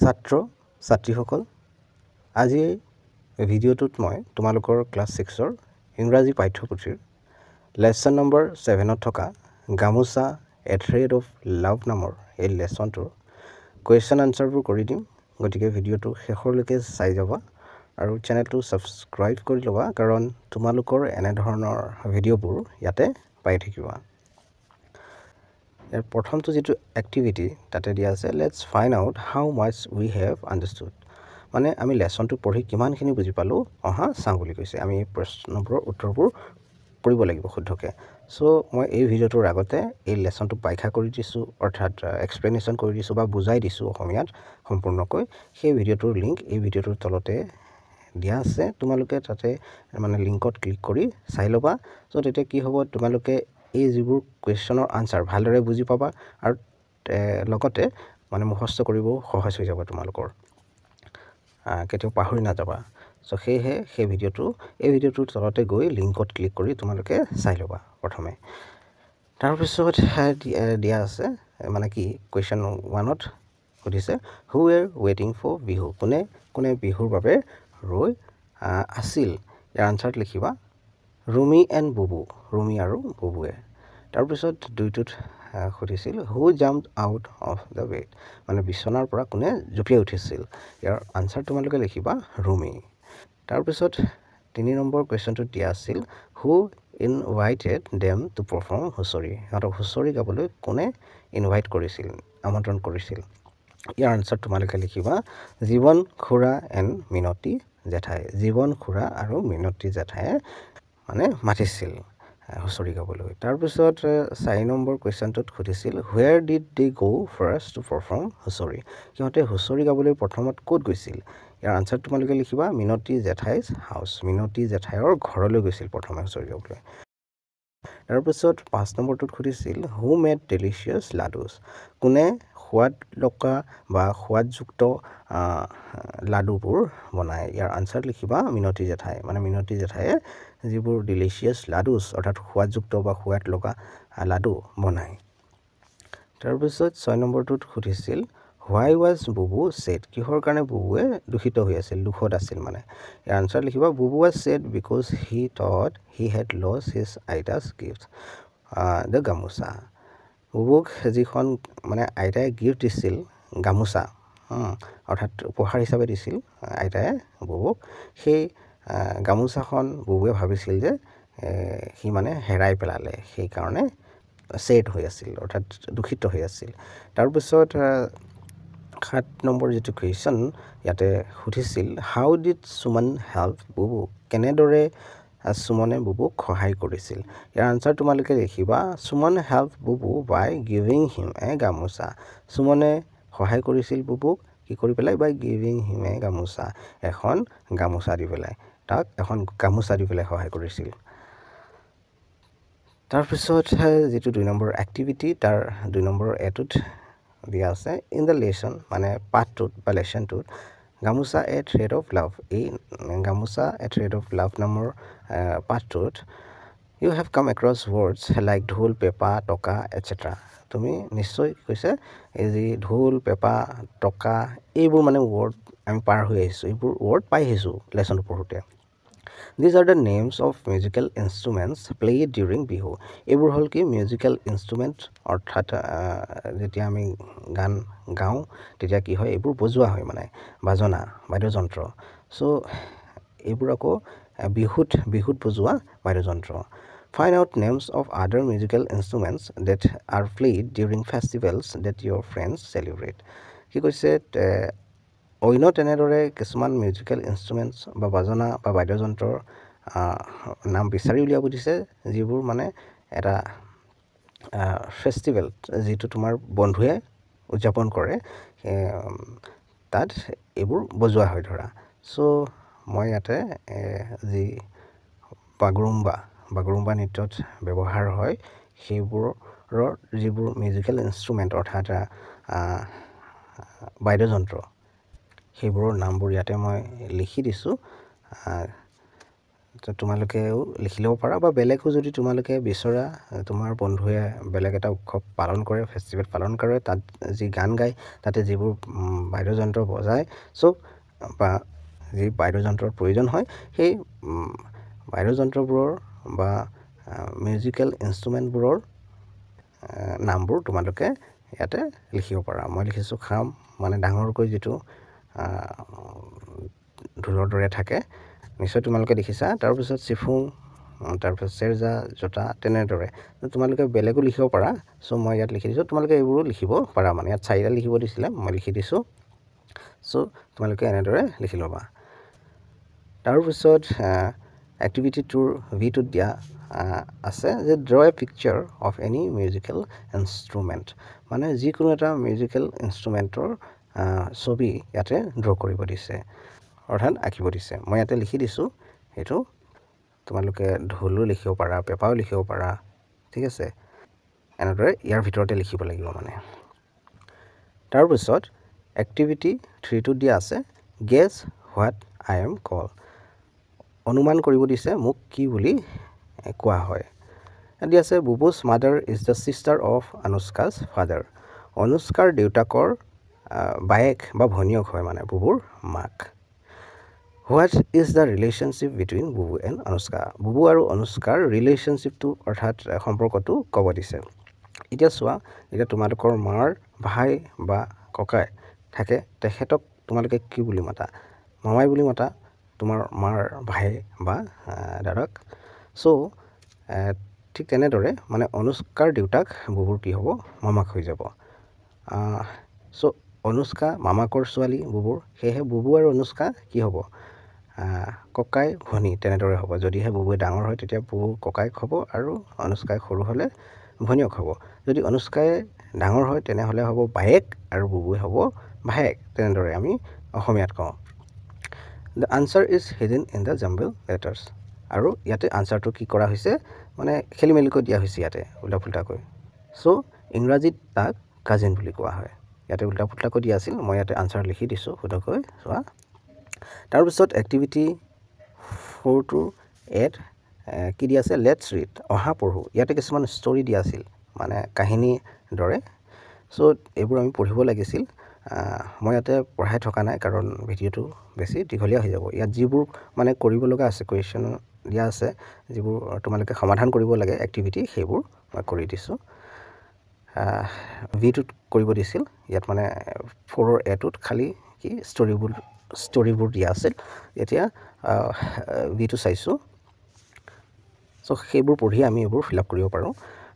ছাত্ৰ ছাত্ৰীসকল আজি ভিডিঅ'টোত মই তোমালোকৰ ক্লাছ 6ৰ ইংৰাজী পাঠ্যপুথিৰ লেসন নম্বৰ 7ত থকা গামোচা এ থ্ৰেড অফ লাভ নামৰ এই লেসনটোৰ কুৱেশ্যন আনসাৰবোৰ কৰি দিম। গতিকে ভিডিঅ'টো শেষলৈকে চাই যাবা আৰু চেনেলটো সাবস্ক্ৰাইব কৰি ল'বা, কাৰণ তোমালোকৰ এনে ধৰণৰ ভিডিঅ'বোৰ ইয়াতে পাই থাকিবা। ইয়াৰ প্ৰথমটো যেটো এক্টিভিটি তাতে দিয়া আছে, let's find out how much we have understood. মানে আমি লেসনটো পঢ়ি কিমানখিনি বুজি পালো অহা চাওঁ বুলি কৈছে। আমি প্ৰশ্নবোৰৰ উত্তৰবোৰ কৰিব লাগিব শুদ্ধকে। সো মই এই ভিডিঅ'টোৰ আগতে এই লেসনটো ব্যাখ্যা কৰি দিছো, অৰ্থাৎ এক্সপ্লেনেশ্যন কৰি দিছো বা বুজাই দিছো অসমীয়াত সম্পূৰ্ণকৈ। সেই ভিডিঅ'টোৰ লিংক এই ভিডিঅ'টোৰ তলতে দিয়া আছে, তোমালোকে তাতে মানে লিংকত ক্লিক কৰি চাই ল'বা। সো তেতিয়া কি হ'ব, তোমালোকে এই যিবোৰ কুৱেশ্যনৰ আনসাৰ ভালদৰে বুজি পাবা আৰু লগতে মানে মুখস্থ কৰিব সহজ হৈ যাব তোমালোকৰ, কেতিয়াও পাহৰি নাযাবা। সো সেয়েহে এই ভিডিঅ'টোৰ তলতে গৈ লিংকত ক্লিক কৰি তোমালোকে চাই ল'বা প্ৰথমে। তাৰপিছত দিয়া আছে মানে কি, কুৱেশ্যন 1ত সুধিছে হু ৱেৰ ৱেইটিং ফৰ বিহু। কোনে কোনে বিহুৰ বাবে ৰৈ আছিল। ইয়াৰ আনসাৰত লিখিবা ৰুমি এণ্ড বুবু, ৰুমি আৰু বুবুৱে। তাৰপিছত 2টোত সুধিছিল who jumped out of the bed, মানে বিচনাৰ পৰা কোনে জঁপিয়াই উঠিছিল। ইয়াৰ আনসাৰ তোমালোকে লিখিবা ৰুমি। তাৰপিছত 3 নম্বৰ কুৱেশ্যনটোত দিয়া আছিল হু ইনভাইটেড দেম টু পাৰফৰ্ম হুঁচৰি। সিহঁতক হুঁচৰি গাবলৈ কোনে ইনভাইট কৰিছিল, আমন্ত্ৰণ কৰিছিল। ইয়াৰ আনসাৰ তোমালোকে লিখিবা জীৱন খুৰা এণ্ড মিনতী জেঠাই। জীৱন খুৰা আৰু মিনতী জেঠায়ে মানে মাতিছিল হুঁচৰি গাবলৈ। তাৰপিছত 4 নম্বৰ কুৱেশ্যনটোত সুধিছিল where did they go first to perform husori. সিহঁতে হুঁচৰি গাবলৈ প্ৰথমত ক'ত গৈছিল। ইয়াৰ আনসাৰ তোমালোকে লিখিবা মিনতী জেঠাইজ হাউচ। মিনতী জেঠাইৰ ঘৰলৈ গৈছিল প্ৰথমে হুঁচৰি গাবলৈ। তাৰপিছত 5 নম্বৰটোত সুধিছিল হু মেড ডেলিচিয়াছ লাডুছ। কোনে সোৱাদ লগা বা সোৱাদযুক্ত লাডুবোৰ বনায়। ইয়াৰ আনসাৰ লিখিবা মিনতী জেঠাই। মানে মিনতী জেঠায়ে যিবোৰ ডেলিচিয়াছ লাডুছ অৰ্থাৎ সোৱাদযুক্ত বা সোৱাদ লগা লাডু বনায়। তাৰপিছত 6 নম্বৰটোত সুধিছিল হোৱাই ৱাজ বুবু ছেড। কিহৰ কাৰণে বুবুৱে দুখিত হৈ আছিল, দুখত আছিল মানে। ইয়াৰ আনসাৰ লিখিবা Bubu was said because he thought he had lost his aita's gift the gamosa. বুবুক যিখন মানে আইতাই গিফ্ট দিছিল গামোচা, অৰ্থাৎ উপহাৰ হিচাপে দিছিল আইতাই বুবুক, সেই গামোচাখন বুবুৱে ভাবিছিল যে সি মানে হেৰাই পেলালে, সেইকাৰণে ছেড হৈ আছিল অৰ্থাৎ দুখিত হৈ আছিল। তাৰপিছত 7 নম্বৰ যিটো কুৱেশ্যন ইয়াতে সুধিছিল হাউ ডিড সুমন হেল্প বুবু। কেনেদৰে সুমনে বুবুক সহায় কৰিছিল। ইয়াৰ আনসাৰ তোমালোকে লিখিবা সুমন হেল্প বুবু বাই গিভিং হিম এ গামোচা। সুমনে সহায় কৰিছিল বুবুক কি কৰি পেলাই, বাই গিভিং হিম এ গামোচা, এখন গামোচা দি পেলাই, তাক এখন গামোচা দি পেলাই সহায় কৰিছিল। তাৰপিছত যিটো 2 নম্বৰ এক্টিভিটি তাৰ 2 নম্বৰ এটোত দিয়া আছে ইন দ্য লেসন, মানে পাঠটোত বা লেসনটোত গামোচা এ থ্ৰেড অফ লাভ। এই গামোচা এ থ্ৰেড অফ লাভ নামৰ পাঠটোত ইউ হেভ কাম এক্ৰছ ৱৰ্ডছ লাইক ঢোল পেঁপা টকা এটচেট্ৰা। তুমি নিশ্চয় কৈছে এই যি ঢোল পেঁপা টকা এইবোৰ মানে ৱৰ্ড আমি পাৰ হৈ আহিছোঁ, এইবোৰ ৱৰ্ড পাই আহিছোঁ লেসনটো পঢ়োঁতে। These are the names of musical instruments played during Bihu. এইবোৰ হ'ল কি মিউজিকেল ইনষ্ট্ৰুমেণ্ট, অৰ্থাৎ যেতিয়া আমি গান গাওঁ তেতিয়া কি হয়, এইবোৰ বজোৱা হয় মানে বাজনা বাদ্যযন্ত্ৰ। সো এইবোৰ আকৌ বিহুত বজোৱা বাদ্যযন্ত্ৰ। Find out names of other musical instruments that are played during festivals that your friends celebrate। কি কৈছে, অন্য তেনেদৰে কিছুমান মিউজিকেল ইনষ্ট্ৰুমেণ্টছ বা বাজনা বা বাদ্যযন্ত্ৰৰ নাম বিচাৰি উলিয়াব দিছে, যিবোৰ মানে এটা ফেষ্টিভেল যিটো তোমাৰ বন্ধুৱে উদযাপন কৰে তাত এইবোৰ বজোৱা হয় ধৰা। সো মই ইয়াতে যি বাগৰুম্বা নৃত্যত ব্যৱহাৰ হয় সেইবোৰৰ যিবোৰ মিউজিকেল ইনষ্ট্ৰুমেণ্ট অৰ্থাৎ বাদ্যযন্ত্ৰ সেইবোৰৰ নামবোৰ ইয়াতে মই লিখি দিছোঁ। তোমালোকেও লিখি ল'ব পাৰা বা বেলেগো যদি তোমালোকে বিচৰা তোমাৰ বন্ধুৱে বেলেগ এটা উৎসৱ পালন কৰে ফেষ্টিভেল পালন কৰে তাত যি গান গায় তাতে যিবোৰ বাদ্যযন্ত্ৰ বজায় চব বা যি বাদ্যযন্ত্ৰৰ প্ৰয়োজন হয় সেই বাদ্যযন্ত্ৰবোৰৰ বা মিউজিকেল ইনষ্ট্ৰুমেণ্টবোৰৰ নামবোৰ তোমালোকে ইয়াতে লিখিব পাৰা মই লিখিছোঁ খাম মানে ডাঙৰকৈ যিটো ঢোলৰ দৰে থাকে নিশ্চয় তোমালোকে দেখিছা তাৰপিছত চিফুং তাৰপিছত চেৰজা জোতা তেনেদৰে তোমালোকে বেলেগো লিখিব পাৰা চ' মই ইয়াত লিখি দিছোঁ তোমালোকে এইবোৰো লিখিব পাৰা মানে ইয়াত 4টা লিখিব দিছিলে মই লিখি দিছোঁ চ' তোমালোকে এনেদৰে লিখি ল'বা তাৰপিছত এক্টিভিটি 2ৰ ভিটোত দিয়া আছে যে draw A picture of any musical instrument মানে যিকোনো এটা মিউজিকেল ইনষ্ট্ৰুমেণ্টৰ ছবি ইয়াতে ড্ৰ কৰিব দিছে অৰ্থাৎ আঁকিব দিছে মই ইয়াতে লিখি দিছোঁ সেইটো তোমালোকে ঢোলো লিখিব পাৰা পেঁপাও লিখিব পাৰা ঠিক আছে এনেদৰে ইয়াৰ ভিতৰতে লিখিব লাগিব মানে তাৰপিছত এক্টিভিটি 3টোত দিয়া আছে গেছ হোৱাট আই এম কল অনুমান কৰিব দিছে মোক কি বুলি কোৱা হয় দিয়া আছে Bubu's mother is the sister of Anushka's father অনুষ্কাৰ দেউতাকৰ বায়েক বা ভনীয়ক হয় মানে বুবুৰ মাক what is the relationship between Bubu and Anushka Bubu আৰু অনুষ্কাৰ ৰিলেশ্যনশ্বিপটো অৰ্থাৎ সম্পৰ্কটো ক'ব দিছে এতিয়া চোৱা এতিয়া তোমালোকৰ মাৰ ভাই বা ককাই থাকে তেখেতক তোমালোকে কি বুলি মাতা মামাই বুলি মাতা তোমাৰ মাৰ ভাই বা দাদাক চ' ঠিক তেনেদৰে মানে অনুষ্কাৰ দেউতাক বুবুৰ কি হ'ব মামাক হৈ যাব চ' অনুষ্কা মামাকৰ ছোৱালী বুবুৰ সেয়েহে বুবু আৰু অনুষ্কা কি হ'ব ককাই ভনী তেনেদৰে হ'ব যদিহে বুবুৱে ডাঙৰ হয় তেতিয়া বুবু ককাইক হ'ব আৰু অনুষ্কাই সৰু হ'লে ভনীয়ক হ'ব যদি অনুষ্কাই ডাঙৰ হয় তেনেহ'লে হ'ব বায়েক আৰু বুবুৱে হ'ব ভায়েক তেনেদৰে আমি অসমীয়াত কওঁ the answer is hidden in the jumble letters আৰু ইয়াতে আনচাৰটো কি কৰা হৈছে মানে খেলি মেলিকৈ দিয়া হৈছে ইয়াতে উল্টা পুল্টাকৈ চ' ইংৰাজীত তাক কাজিন বুলি কোৱা হয় ইয়াতে উল্টা পুল্টাকৈ দিয়া আছিল মই ইয়াতে আনচাৰ লিখি দিছোঁ শুদ্ধকৈ চোৱা তাৰপিছত এক্টিভিটি 4টোৰ এড কি দিয়া আছে লেটছ ৰিড অহা পঢ়োঁ ইয়াতে কিছুমান ষ্টৰি দিয়া আছিল মানে কাহিনীৰ দৰে চ' এইবোৰ আমি পঢ়িব লাগিছিল মই ইয়াতে পঢ়াই থকা নাই কাৰণ ভিডিঅ'টো বেছি দীঘলীয়া হৈ যাব ইয়াত যিবোৰ মানে কৰিব লগা আছে কুৱেশ্যন দিয়া আছে যিবোৰ তোমালোকে সমাধান কৰিব লাগে এক্টিভিটি সেইবোৰ মই কৰি দিছোঁ ভিটোত কৰিব দিছিল ইয়াত মানে 4ৰ এটোত খালি কি ষ্টৰিবোৰ দিয়া আছিল এতিয়া ভিটো চাইছোঁ চ' সেইবোৰ পঢ়ি আমি এইবোৰ ফিল আপ কৰিব পাৰোঁ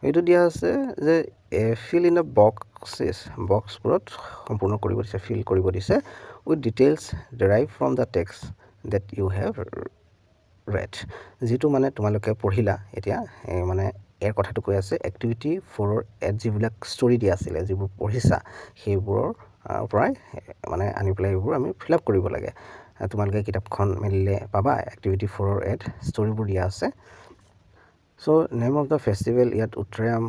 এইটো দিয়া আছে যে ফিল ইন দ্য বক্সবোৰত সম্পূৰ্ণ কৰিব দিছে ফিল কৰিব দিছে with details derive from the text that you have read যিটো মানে তোমালোকে পঢ়িলা এতিয়া মানে ইয়াৰ কথাটো কৈ আছে এক্টিভিটি 4ৰ এড যিবিলাক ষ্টৰি দিয়া আছিলে যিবোৰ পঢ়িছা সেইবোৰৰ পৰাই মানে আনি পেলাই এইবোৰ আমি ফিল আপ কৰিব লাগে তোমালোকে কিতাপখন মেলিলে পাবা এক্টিভিটি 4ৰ এড ষ্টৰিবোৰ দিয়া আছে চ' নেম অফ দ্য ফেষ্টিভেল ইয়াত উত্তৰায়ণ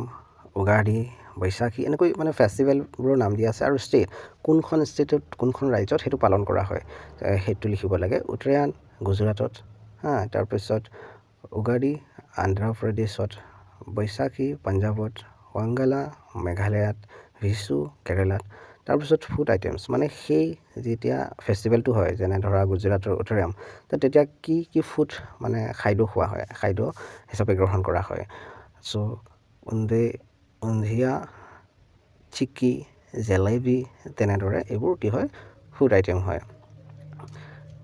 উগাদি বৈশাখী এনেকৈ মানে ফেষ্টিভেলবোৰৰ নাম দিয়া আছে আৰু ষ্টেট কোনখন ষ্টেটত কোনখন ৰাজ্যত সেইটো পালন কৰা হয় সেইটো লিখিব লাগে উত্তৰায়ণ গুজৰাটত তাৰপিছত উগাদি অন্ধ্ৰপ্ৰদেশত বৈশাখী পাঞ্জাৱত ৱাংগালা মেঘালয়ত ভিশু কেৰেলাত তাৰপিছত ফুড আইটেমছ মানে সেই যেতিয়া ফেষ্টিভেলটো হয় যেনে ধৰা গুজৰাটৰ উত্তৰায়ণ তেতিয়া কি কি ফুড মানে খাদ্য খোৱা হয় খাদ্য হিচাপে গ্ৰহণ কৰা হয় চ' উন্ধিয়া চিক্কি জেলেবি তেনেদৰে এইবোৰ কি হয় ফুড আইটেম হয়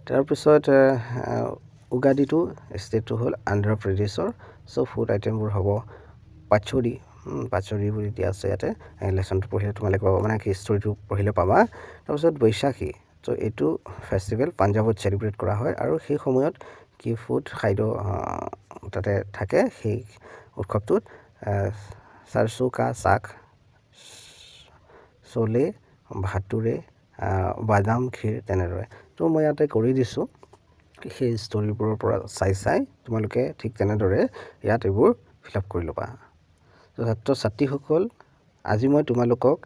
তাৰপিছত উগাদিটো ষ্টেটটো হ'ল অন্ধ্ৰপ্ৰদেশৰ চ' ফুড আইটেমবোৰ হ'ব পাচৰি বুলি দিয়া আছে ইয়াতে লেচনটো পঢ়িলে তোমালোকে পাবা মানে কি ষ্টৰিটো পঢ়িলে পাবা তাৰপিছত বৈশাখী চ' এইটো ফেষ্টিভেল পাঞ্জাৱত চেলিব্ৰেট কৰা হয় আৰু সেই সময়ত কি ফুড খাদ্য তাতে থাকে সেই উৎসৱটোত চাৰচু কা চাক চলে ভাতুৰে বাদাম ক্ষীৰ তেনেদৰে তো মই ইয়াতে কৰি দিছোঁ সেই ষ্টৰিবোৰৰ পৰা চাই তোমালোকে ঠিক তেনেদৰে ইয়াত এইবোৰ ফিল আপ কৰি ল'বা ছাত্ৰ ছাত্ৰীসকল আজি মই তোমালোকক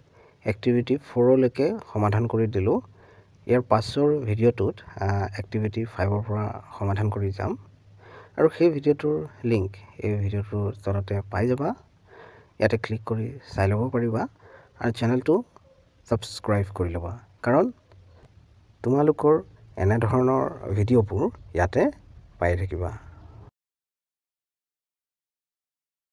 এক্টিভিটি 4লৈকে সমাধান কৰি দিলোঁ ইয়াৰ পাছৰ ভিডিঅ'টোত এক্টিভিটি 5ৰ পৰা সমাধান কৰি যাম আৰু সেই ভিডিঅ'টোৰ লিংক এই ভিডিঅ'টোৰ তলতে পাই যাবা ইয়াতে ক্লিক কৰি চাই ল'ব পাৰিবা আৰু চেনেলটো ছাবস্ক্ৰাইব কৰি ল'বা কাৰণ তোমালোকৰ এনে ধৰণৰ ভিডিঅ'বোৰ ইয়াতে পাই থাকিবা